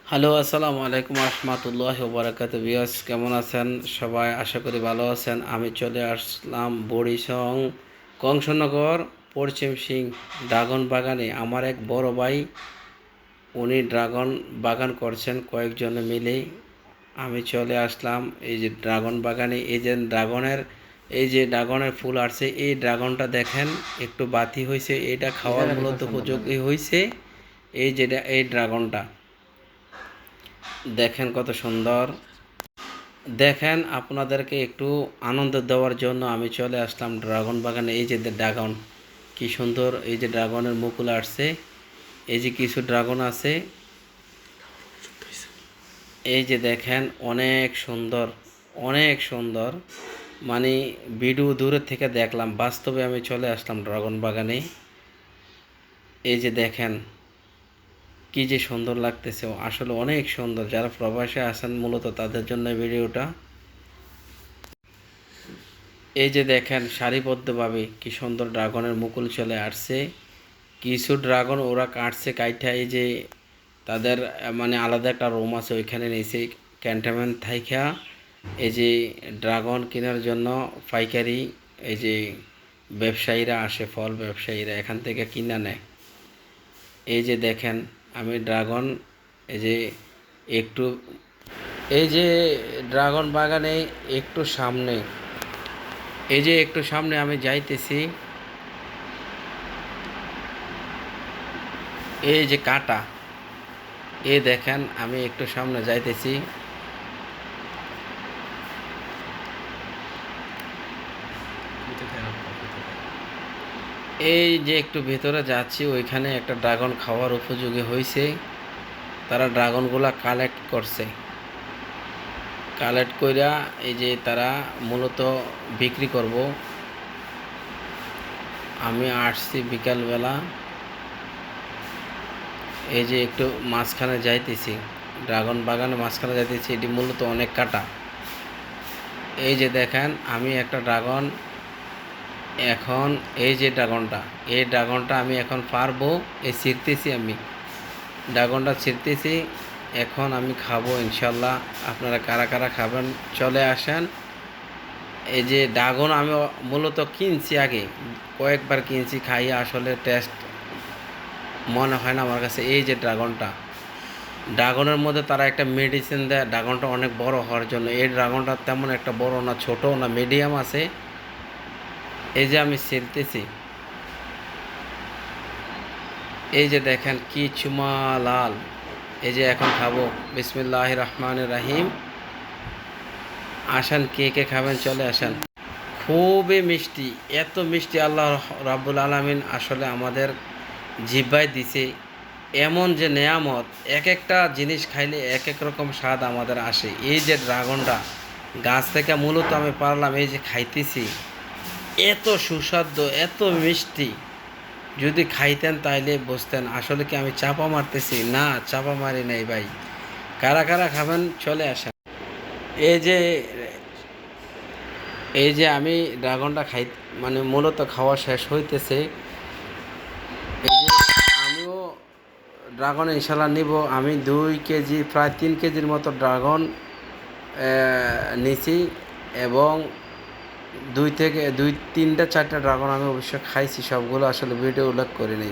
Hello, আসসালামু আলাইকুম রহমতুল্লাহ বারাকাতুহু। ভিউয়ার্স, কেমন আছেন সবাই? আশা করি ভালো আছেন। আমি চলে আসলাম বরিশং কংসনগর পশ্চিম সিং ড্রাগন বাগানে। আমার এক বড় ভাই, উনি ড্রাগন বাগান করছেন কয়েকজনে মিলে। আমি চলে আসলাম এই যে ড্রাগন বাগানে। এই যে ড্রাগনের ফুল আসছে, এই ড্রাগনটা দেখেন একটু বাতি হয়েছে, এটা খাওয়ার মূলত উপযোগী হয়েছে। এই ড্রাগনটা দেখেন কত সুন্দর। দেখেন, আপনাদেরকে একটু আনন্দ দেওয়ার জন্য আমি চলে আসলাম ড্রাগন বাগানে। এই যে ড্রাগন, কি সুন্দর! এই যে ড্রাগনের মুকুল আসছে, এই যে কিছু ড্রাগন আছে, এই যে দেখেন অনেক সুন্দর, অনেক সুন্দর। মানে ভিডিও দূরের থেকে দেখলাম, বাস্তবে আমি চলে আসলাম ড্রাগন বাগানে। এই যে দেখেন কি যে সুন্দর লাগতেছে, আসলে অনেক সুন্দর। যারা প্রবাসে আছেন মূলত তাদের জন্য ভিডিওটা। এই যে দেখেন সারিবদ্ধভাবে কি সুন্দর ড্রাগনের মুকুল চলে আসছে। কিছু ড্রাগন ওরা কাটছে, কাইটা এই যে তাদের মানে আলাদা একটা রুম আছে, ওইখানে নিয়েছে ক্যান্টনমেন্ট থাইকা। এই যে ড্রাগন কেনার জন্য পাইকারি এই যে ব্যবসায়ীরা আসে, ফল ব্যবসায়ীরা এখান থেকে কিনা নেয়। এই যে দেখেন আমি ড্রাগন, এই যে একটু এই যে ড্রাগন বাগানে একটু সামনে, এই যে একটু সামনে আমি যাইতেছি, এই যে কাটা, এই দেখেন আমি একটু সামনে যাইতেছি। এই যে একটু ভেতরে যাচ্ছি, ওইখানে একটা ড্রাগন খাওয়ার উপযোগী হয়েছে। তারা ড্রাগনগুলা কালেক্ট করছে, কালেক্ট কইরা এই যে তারা মূলত বিক্রি করব। আমি আসছি বিকালবেলা, এই যে একটু মাঝখানে যাইতেছি, ড্রাগন বাগানে মাঝখানে যাইতেছি। এটি মূলত অনেক কাটা। এই যে দেখেন আমি একটা ড্রাগন এখন, এই যে ড্রাগনটা আমি এখন পারবো, এই ছিঁড়তেছি, আমি ড্রাগনটা ছিঁড়তেছি, এখন আমি খাবো ইনশাল্লাহ। আপনারা কারা কারা খাবেন চলে আসেন। এই যে ড্রাগন আমি মূলত কিনছি, আগে কয়েকবার কিনছি, খাইয়ে আসলে টেস্ট মনে হয় না আমার কাছে। এই যে ড্রাগনের মধ্যে তারা একটা মেডিসিন দেয় ড্রাগনটা অনেক বড় হওয়ার জন্য। এই ড্রাগনটা তেমন একটা বড় না, ছোটো না, মিডিয়াম আছে। এই যে আমি ছিলতেছি, এই যে দেখেন কি চুমা লাল। এই যে এখন খাবো, বিসমিল্লাহির রহমানির রহিম। আসেন, কে কে খাবেন চলে আসেন। খুবই মিষ্টি, এত মিষ্টি আল্লাহ রাব্বুল আলামিন আসলে আমাদের জিহ্বায় দিছে। এমন যে নেয়ামত, এক একটা জিনিস খাইলে এক এক রকম স্বাদ আমাদের আসে। এই যে ড্রাগনটা গাছ থেকে মূলত আমি পারলাম, এই যে খাইতেছি, এত সুস্বাদু, এত মিষ্টি। যদি খাইতেন তাইলে বুঝতেন আসলে কি আমি চাপা মারতেছি না, চাপা মারি নাই ভাই। কারা কারা খাবেন চলে আসেন। এই যে আমি ড্রাগনটা মানে মূলত খাওয়া শেষ হইতেছে। এই যে আমিও ড্রাগন ইনশাল্লাহ নিব। আমি 2 কেজি, প্রায় 3 কেজির মতো ড্রাগন নিছি, এবং 2 থেকে 2, 3টা 4টা ড্রাগন আমি অবশ্য খাইছি, সবগুলো আসলে ভিডিও উল্লেখ করি নাই।